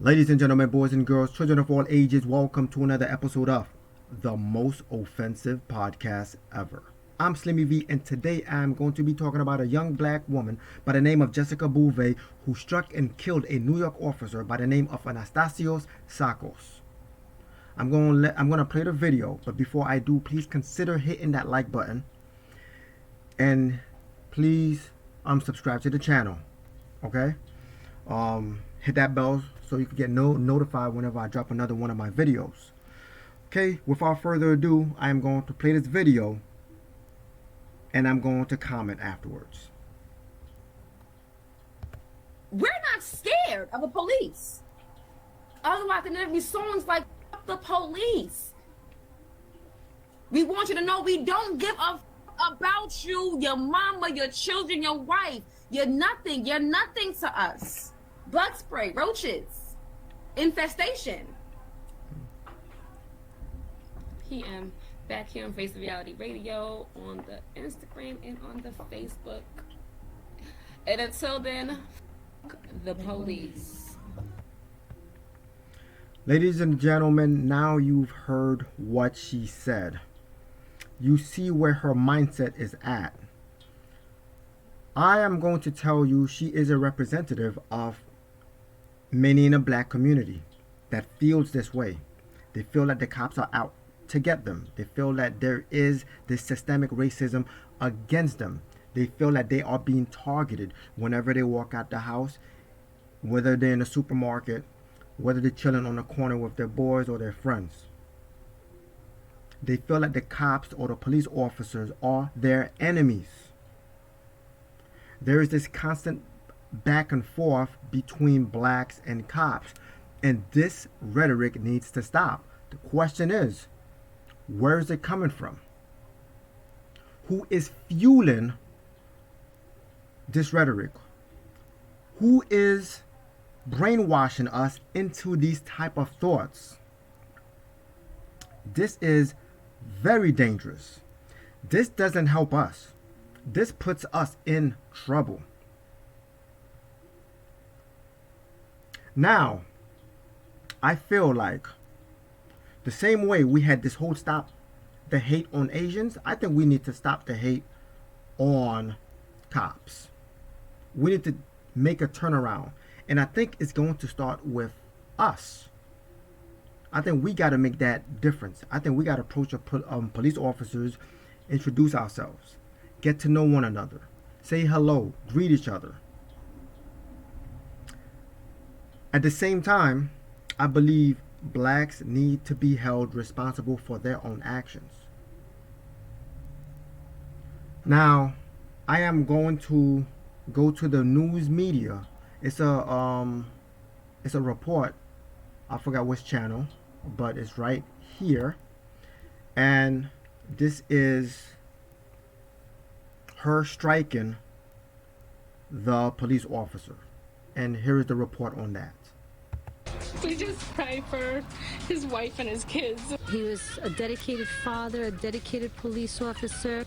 Ladies and gentlemen, boys and girls, children of all ages, welcome to another episode of the most offensive podcast ever. I'm Slimmy V, and today I'm going to be talking about a young black woman by the name of Jessica Beauvais who struck and killed a New York officer by the name of Tsakos. I'm gonna play the video, but before I do, please consider hitting that like button and please subscribe to the channel. Okay? Hit that bell so you can get notified whenever I drop another one of my videos. Okay, without further ado, I am going to play this video and I'm going to comment afterwards. We're not scared of the police. Otherwise, there would be songs like "Fuck the police." We want you to know we don't give a f about you, your mama, your children, your wife. You're nothing. You're nothing to us. Bug spray, roaches, infestation. PM back here on Face of Reality Radio, on the Instagram and on the Facebook. And until then, f the police. Ladies and gentlemen, now you've heard what she said. You see where her mindset is at. I am going to tell you she is a representative of many in the black community that feels this way. They feel that the cops are out to get them. They feel that there is this systemic racism against them. They feel that they are being targeted whenever they walk out the house, whether they're in a supermarket, whether they're chilling on the corner with their boys or their friends. They feel that the cops or the police officers are their enemies. There is this constant back and forth between blacks and cops, and this rhetoric needs to stop. The question is, where is it coming from? Who is fueling this rhetoric? Who is brainwashing us into these type of thoughts? This is very dangerous. This doesn't help us. This puts us in trouble. Now, I feel like the same way we had this whole stop the hate on Asians, I think we need to stop the hate on cops. We need to make a turnaround. And I think it's going to start with us. I think we got to make that difference. I think we got to approach police officers, introduce ourselves, get to know one another, say hello, greet each other. At the same time, I believe blacks need to be held responsible for their own actions. Now, I am going to go to the news media. It's a report. I forgot which channel, but it's right here. And this is her striking the police officer. And here is the report on that. We just pray for his wife and his kids. He was a dedicated father, a dedicated police officer.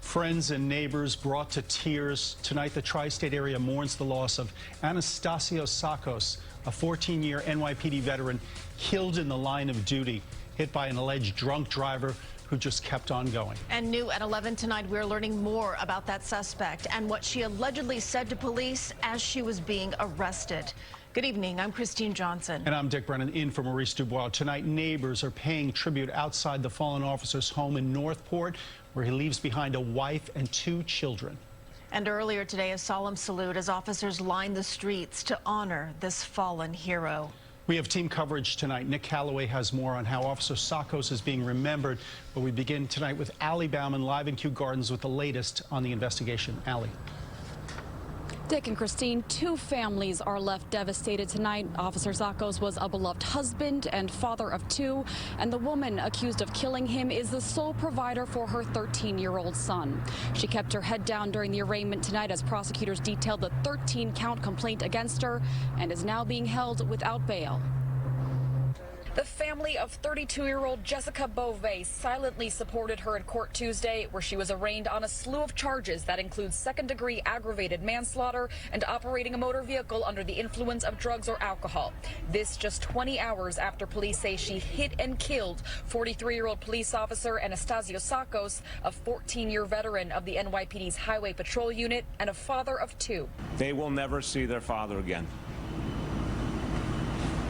Friends and neighbors brought to tears. Tonight, the tri-state area mourns the loss of Anastasio Tsakos, a 14-year NYPD veteran killed in the line of duty, hit by an alleged drunk driver who just kept on going. And new at 11 tonight, we're learning more about that suspect and what she allegedly said to police as she was being arrested. Good evening. I'm Christine Johnson. And I'm Dick Brennan, in for Maurice Dubois. Tonight, neighbors are paying tribute outside the fallen officer's home in Northport, where he leaves behind a wife and 2 children. And earlier today, a solemn salute as officers line the streets to honor this fallen hero. We have team coverage tonight. Nick Calloway has more on how Officer Tsakos is being remembered. But we begin tonight with Allie Bauman, live in Kew Gardens, with the latest on the investigation. Allie. Dick and Christine, 2 families are left devastated tonight. Officer Tsakos was a beloved husband and father of 2, and the woman accused of killing him is the sole provider for her 13-year-old son. She kept her head down during the arraignment tonight as prosecutors detailed the 13-count complaint against her and is now being held without bail. The family of 32-year-old Jessica Beauvais silently supported her in court Tuesday, where she was arraigned on a slew of charges that include second-degree aggravated manslaughter and operating a motor vehicle under the influence of drugs or alcohol. This just 20 hours after police say she hit and killed 43-year-old police officer Anastasio Tsakos, a 14-year veteran of the NYPD's Highway Patrol Unit and a father of two. They will never see their father again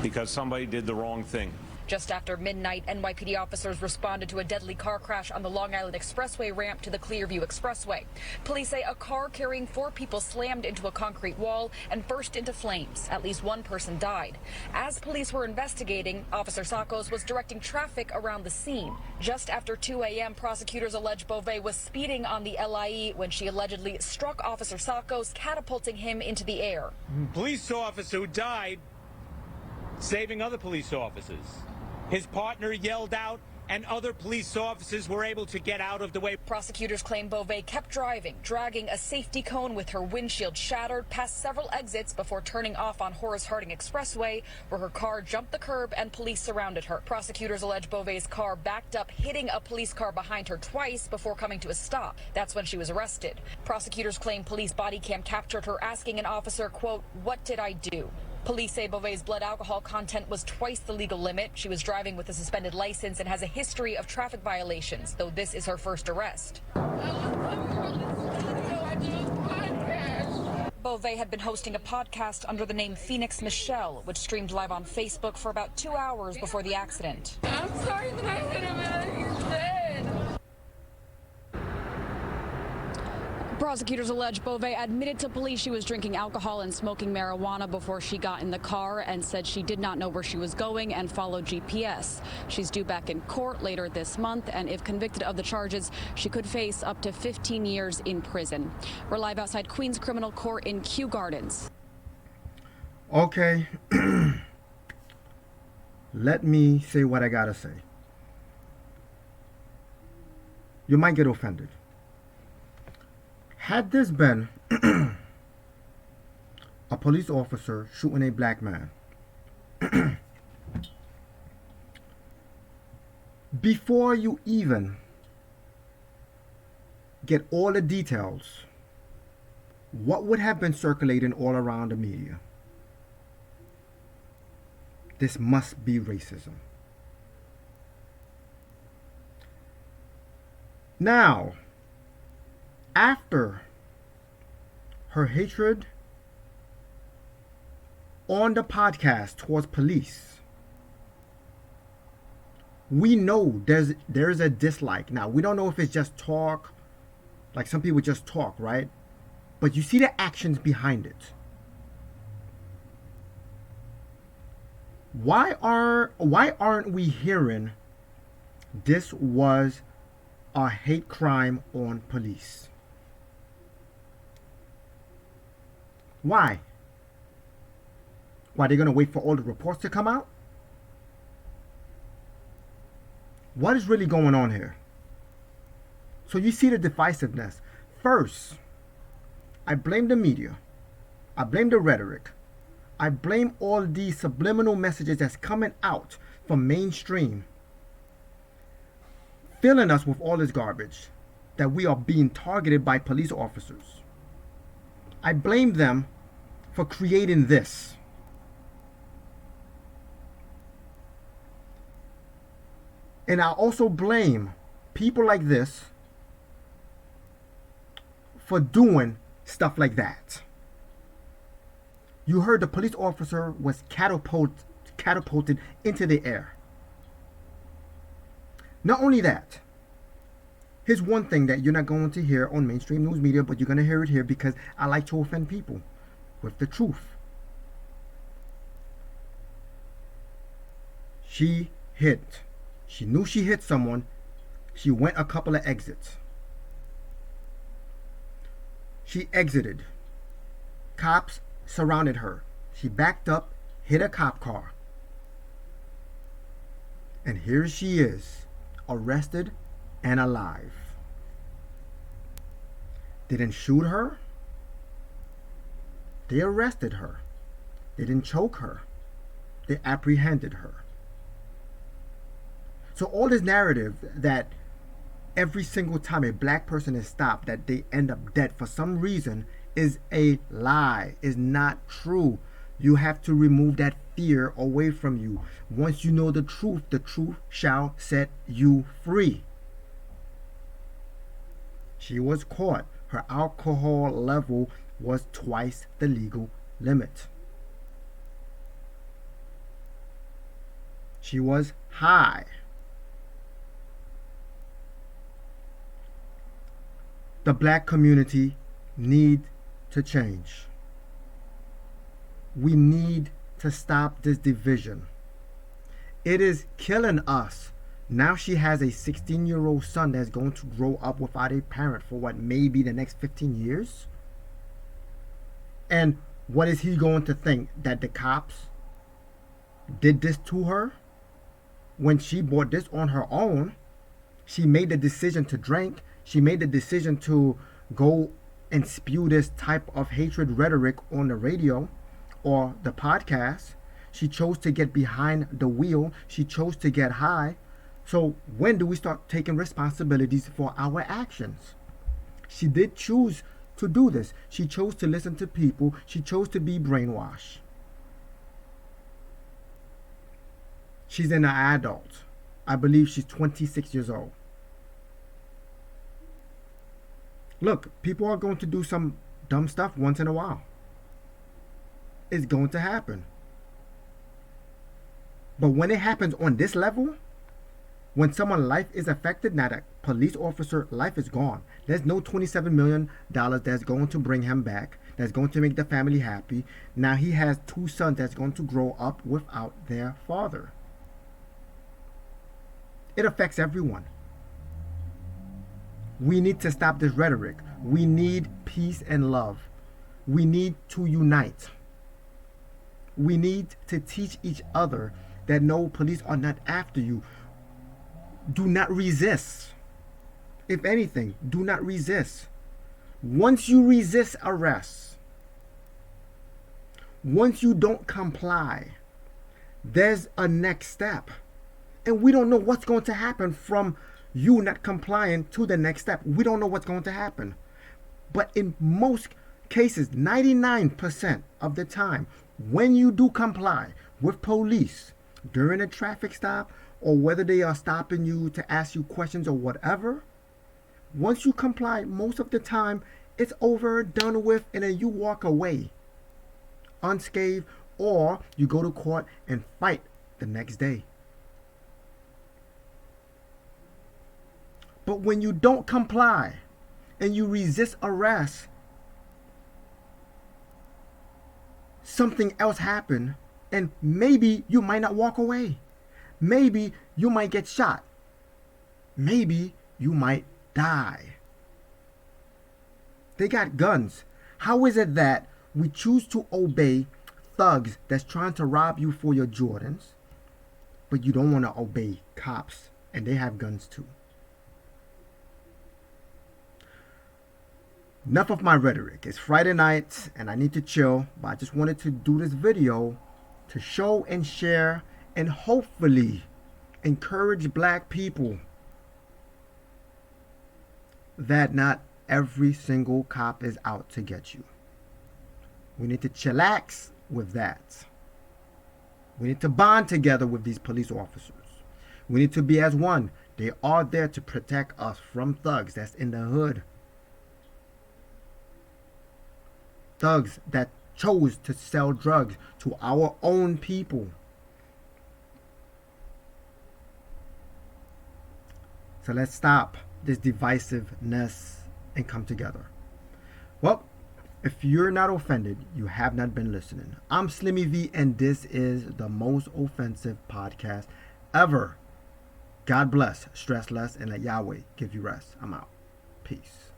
because somebody did the wrong thing. Just after midnight, NYPD officers responded to a deadly car crash on the Long Island Expressway ramp to the Clearview Expressway. Police say a car carrying 4 people slammed into a concrete wall and burst into flames. At least one person died. As police were investigating, Officer Tsakos was directing traffic around the scene. Just after 2 a.m., prosecutors allege Beauvais was speeding on the LIE when she allegedly struck Officer Tsakos, catapulting him into the air. Police officer who died saving other police officers. His partner yelled out, and other police officers were able to get out of the way. Prosecutors claim Beauvais kept driving, dragging a safety cone with her windshield shattered past several exits before turning off on Horace Harding Expressway, where her car jumped the curb and police surrounded her. Prosecutors allege Beauvais' car backed up, hitting a police car behind her twice before coming to a stop. That's when she was arrested. Prosecutors claim police body cam captured her asking an officer, quote, "What did I do?" Police say Beauvais' blood alcohol content was twice the legal limit. She was driving with a suspended license and has a history of traffic violations, though this is her first arrest. Beauvais had been hosting a podcast under the name Phoenix Michelle, which streamed live on Facebook for about 2 hours before the accident. I'm sorry that I hit him and he's dead. Prosecutors allege Beauvais admitted to police she was drinking alcohol and smoking marijuana before she got in the car and said she did not know where she was going and followed GPS. She's due back in court later this month, and if convicted of the charges, she could face up to 15 years in prison. We're live outside Queens Criminal Court in Kew Gardens. Okay. Let me say what I gotta say. You might get offended. Had this been a police officer shooting a black man, before you even get all the details, what would have been circulating all around the media? This must be racism. Now, after her hatred on the podcast towards police, we know there's a dislike. Now, we don't know if it's just talk, like some people just talk, right? But you see the actions behind it. Why aren't we hearing this was a hate crime on police? Why? Why, they're going to wait for all the reports to come out? What is really going on here? So you see the divisiveness. First, I blame the media. I blame the rhetoric. I blame all these subliminal messages that's coming out from mainstream, filling us with all this garbage, that we are being targeted by police officers. I blame them for creating this. And I also blame people like this for doing stuff like that. You heard the police officer was catapulted into the air. Not only that, here's one thing that you're not going to hear on mainstream news media, but you're going to hear it here because I like to offend people with the truth. She knew she hit someone. She went a couple of exits. She exited. Cops surrounded her. She backed up, hit a cop car. And here she is, arrested and alive. They didn't shoot her. They arrested her. They didn't choke her. They apprehended her. So all this narrative that every single time a black person is stopped that they end up dead for some reason is a lie, is not true. You have to remove that fear away from you. Once you know the truth shall set you free. She was caught. Her alcohol level was twice the legal limit. She was high. The black community need to change. We need to stop this division. It is killing us. Now she has a 16-year-old son that's going to grow up without a parent for what, maybe the next 15 years? And what is he going to think? That the cops did this to her? When she bought this on her own, she made the decision to drink. She made the decision to go and spew this type of hatred rhetoric on the radio or the podcast. She chose to get behind the wheel. She chose to get high. So when do we start taking responsibilities for our actions? She did choose to do this. She chose to listen to people. She chose to be brainwashed. She's an adult. I believe she's 26 years old. Look, people are going to do some dumb stuff once in a while. It's going to happen. But when it happens on this level, when someone's life is affected, now that police officer life is gone. There's no $27 million that's going to bring him back, that's going to make the family happy. Now he has two sons that's going to grow up without their father. It affects everyone. We need to stop this rhetoric. We need peace and love. We need to unite. We need to teach each other that no, police are not after you. Do not resist. If anything, do not resist. Once you resist arrest, once you don't comply, there's a next step. And we don't know what's going to happen from you not complying to the next step. We don't know what's going to happen. But in most cases, 99% of the time, when you do comply with police during a traffic stop, or whether they are stopping you to ask you questions or whatever, once you comply, most of the time, it's over, done with, and then you walk away unscathed, or you go to court and fight the next day. But when you don't comply and you resist arrest, something else happened, and maybe you might not walk away. Maybe you might get shot. Maybe you might die. They got guns. How is it that we choose to obey thugs that's trying to rob you for your Jordans, but you don't want to obey cops and they have guns too? Enough of my rhetoric. It's Friday night and I need to chill, but I just wanted to do this video to show and share and hopefully encourage black people that not every single cop is out to get you. We need to chillax with that. We need to bond together with these police officers. We need to be as one. They are there to protect us from thugs that's in the hood. Thugs that chose to sell drugs to our own people. So let's stop this divisiveness and come together. Well, if you're not offended, you have not been listening. I'm Slimmy V, and this is the most offensive podcast ever. God bless, stress less, and let Yahweh give you rest. I'm out. Peace.